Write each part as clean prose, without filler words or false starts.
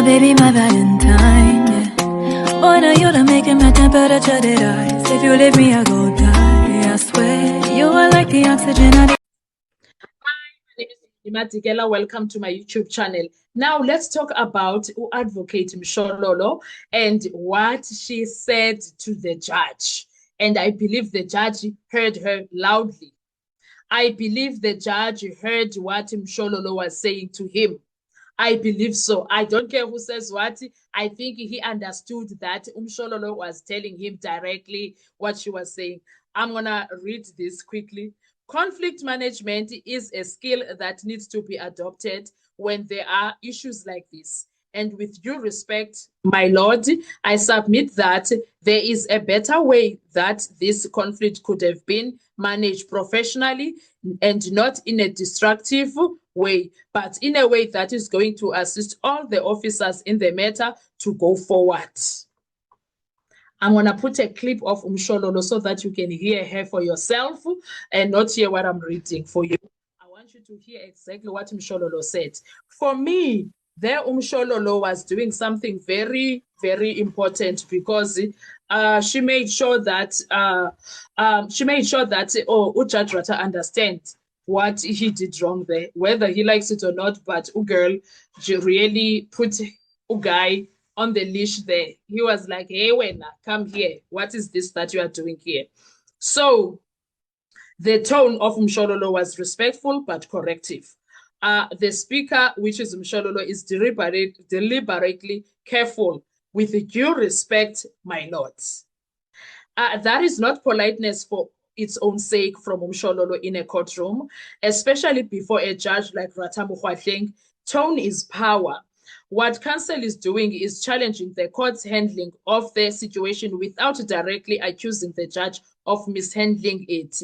baby, my Valentine, yeah. Boy, now you done making my temperature rise. If you leave me, I go die, I swear. You are like the oxygen I need. Matigela, welcome to my YouTube channel. Now let's talk about Advocate Mshololo and what she said to the judge. And I believe the judge heard her loudly. I believe the judge heard what Mshololo was saying to him. I believe so. I don't care who says what. I think he understood that Mshololo was telling him directly what she was saying. I'm going to read this quickly. Conflict management is a skill that needs to be adopted when there are issues like this. And with due respect, my lord, I submit that there is a better way that this conflict could have been managed professionally and not in a destructive way, but in a way that is going to assist all the officers in the matter to go forward. I'm going to put a clip of Mshololo so that you can hear her for yourself and not hear what I'm reading for you. I want you to hear exactly what Mshololo said. For me, there Mshololo was doing something very, very important because she made sure that Judge Ratha understands what he did wrong there, whether he likes it or not. But girl, she really put guy on the leash there. He was like, hey, Wena, come here. What is this that you are doing here? So the tone of Mshololo was respectful but corrective. The speaker, which is Mshololo, is deliberately careful with due respect, my lords. That is not politeness for its own sake from Mshololo in a courtroom, especially before a judge like Ratha Mogoateng. Tone is power. What counsel is doing is challenging the court's handling of the situation without directly accusing the judge of mishandling it.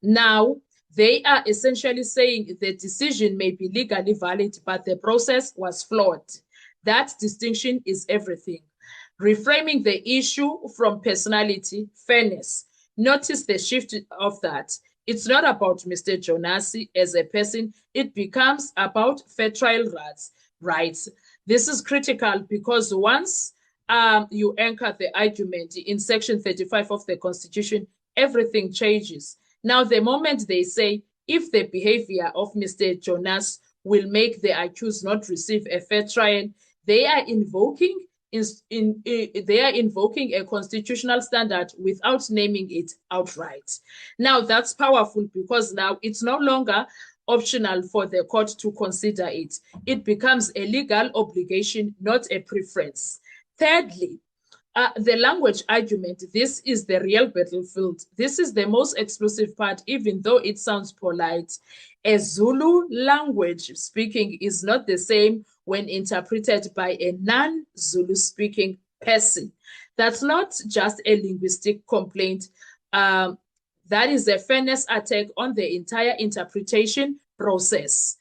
Now, they are essentially saying the decision may be legally valid, but the process was flawed. That distinction is everything. Reframing the issue from personality, fairness. Notice the shift of that. It's not about Mr. Jonasi as a person. It becomes about fair trial rights. This is critical because once you anchor the argument in Section 35 of the Constitution, everything changes. Now, the moment they say, if the behavior of Mr. Jonas will make the accused not receive a fair trial, they are invoking a constitutional standard without naming it outright. Now, that's powerful because now it's no longer optional for the court to consider it. It becomes a legal obligation, not a preference. Thirdly, the language argument. This is the real battlefield. This is the most explosive part, even though it sounds polite. A Zulu language speaking is not the same when interpreted by a non-Zulu speaking person. That's not just a linguistic complaint. That is a fairness attack on the entire interpretation process.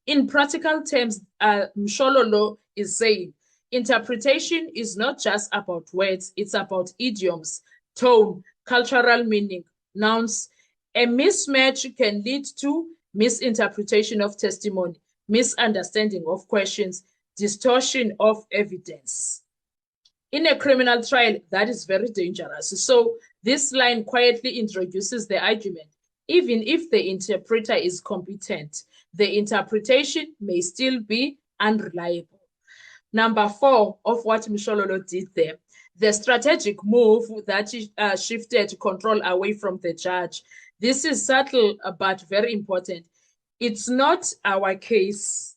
In practical terms, Mshololo is saying, interpretation is not just about words, it's about idioms, tone, cultural meaning, nouns. A mismatch can lead to misinterpretation of testimony, misunderstanding of questions, distortion of evidence. In a criminal trial, that is very dangerous. So this line quietly introduces the argument. Even if the interpreter is competent, the interpretation may still be unreliable. Number 4 of what Mshololo did there, the strategic move that shifted control away from the judge. This is subtle but very important. It's not our case.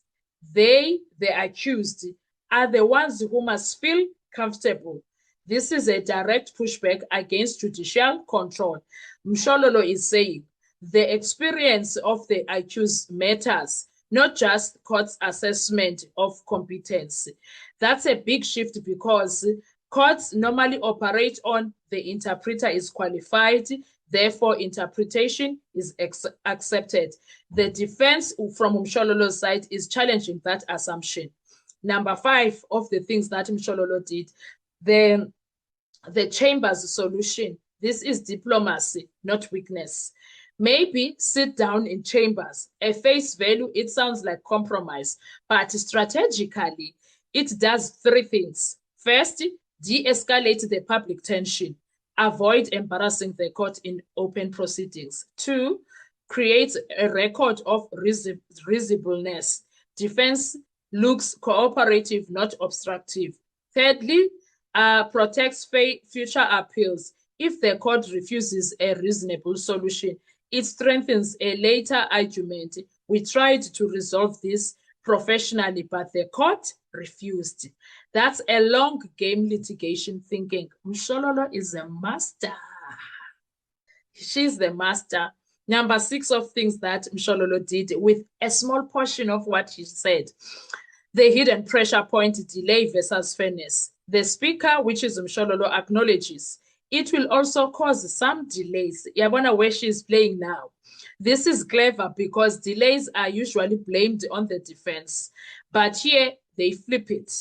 They, the accused, are the ones who must feel comfortable. This is a direct pushback against judicial control. Mshololo is saying the experience of the accused matters, not just court's assessment of competence. That's a big shift because courts normally operate on the interpreter is qualified, therefore interpretation is accepted. The defense from Mshololo's side is challenging that assumption. Number 5 of the things that Mshololo did, the chamber's solution. This is diplomacy, not weakness. Maybe sit down in chambers. At face value, it sounds like compromise, but strategically, It does three things. First, de-escalate the public tension. Avoid embarrassing the court in open proceedings. 2, create a record of reasonableness. Defense looks cooperative, not obstructive. Thirdly, protects future appeals. If the court refuses a reasonable solution, it strengthens a later argument. We tried to resolve this professionally, but the court refused. That's a long game litigation thinking. Mshololo is a master. She's the master. Number 6 of things that Mshololo did with a small portion of what she said. The hidden pressure point, delay versus fairness. The speaker, which is Mshololo, acknowledges it will also cause some delays. Yabona where she's playing now. This is clever because delays are usually blamed on the defense. But here they flip it.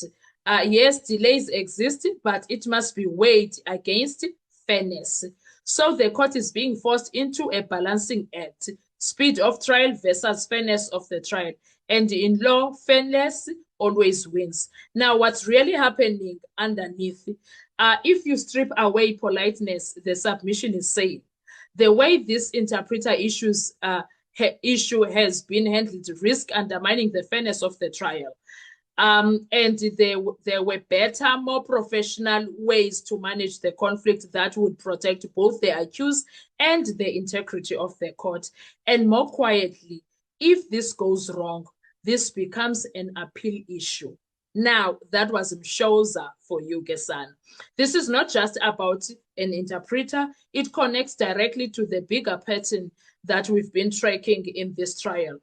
Yes, delays exist, but it must be weighed against fairness. So the court is being forced into a balancing act. Speed of trial versus fairness of the trial. And in law, fairness always wins. Now, what's really happening underneath, if you strip away politeness, the submission is saying, the way this interpreter issue has been handled risk undermining the fairness of the trial. And there were better, more professional ways to manage the conflict that would protect both the accused and the integrity of the court. And more quietly, if this goes wrong, this becomes an appeal issue. Now, that was Mshoza for you, Gesan. This is not just about an interpreter. It connects directly to the bigger pattern that we've been tracking in this trial.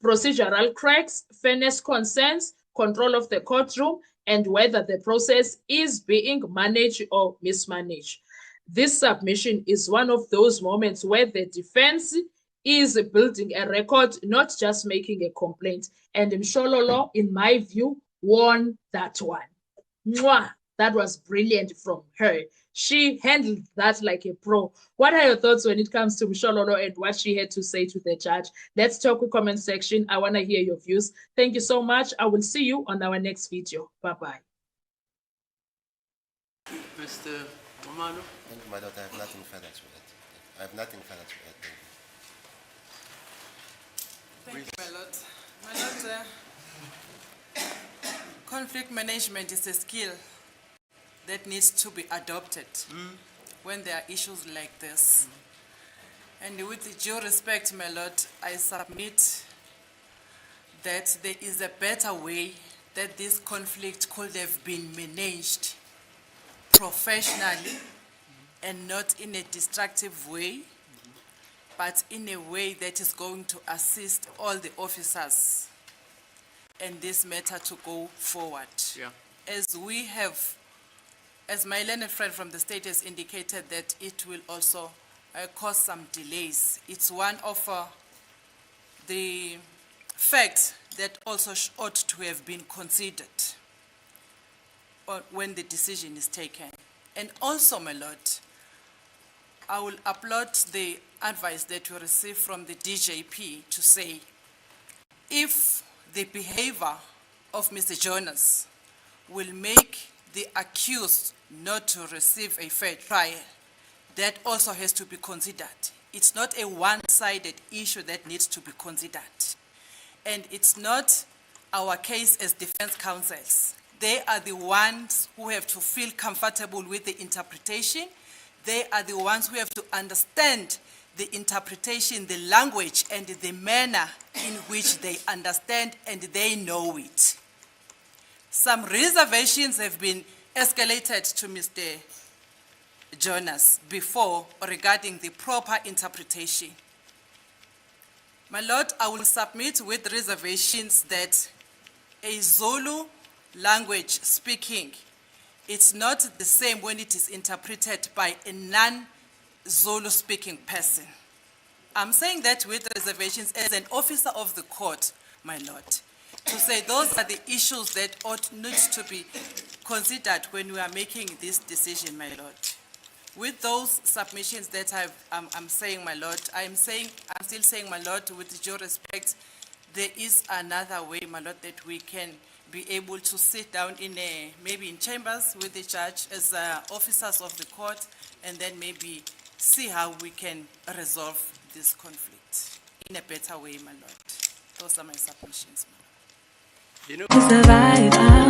Procedural cracks, fairness concerns, control of the courtroom, and whether the process is being managed or mismanaged. This submission is one of those moments where the defense is building a record, not just making a complaint. And Mshololo, in my view, won that one. Mwah! That was brilliant from her. She handled that like a pro. What are your thoughts when it comes to Mshololo and what she had to say to the judge? Let's talk with comment section. I want to hear your views. Thank you so much. I will see you on our next video. Bye-bye. Mr. Romano? Thank you, my daughter. I have nothing further to add. I have nothing further to add. Thank you, my lord. My lord, conflict management is a skill that needs to be adopted when there are issues like this. And with due respect, my lord, I submit that there is a better way that this conflict could have been managed professionally and not in a destructive way, but in a way that is going to assist all the officers and this matter to go forward. Yeah. As my learned friend from the state has indicated that it will also cause some delays. It's one of the facts that also ought to have been considered when the decision is taken. And also, my lord, I will applaud the advice that we received from the DJP to say, if the behavior of Mr. Jonas will make the accused not to receive a fair trial, that also has to be considered. It's not a one-sided issue that needs to be considered. And it's not our case as defense counsels. They are the ones who have to feel comfortable with the interpretation. They are the ones who have to understand the interpretation, the language, and the manner in which they understand and they know it. Some reservations have been escalated to Mr. Jonas before regarding the proper interpretation. My lord, I will submit with reservations that a Zulu language speaking, it's not the same when it is interpreted by a non-Zulu speaking person. I'm saying that with reservations as an officer of the court, my lord, to say those are the issues that ought not to be considered when we are making this decision, my lord. With those submissions that I'm saying, my lord, I'm still saying, my lord, with due respect, there is another way, my lord, that we can be able to sit down in maybe in chambers with the judge as officers of the court, and then maybe see how we can resolve this conflict in a better way, my lord. Those are my submissions, my lord. To survive,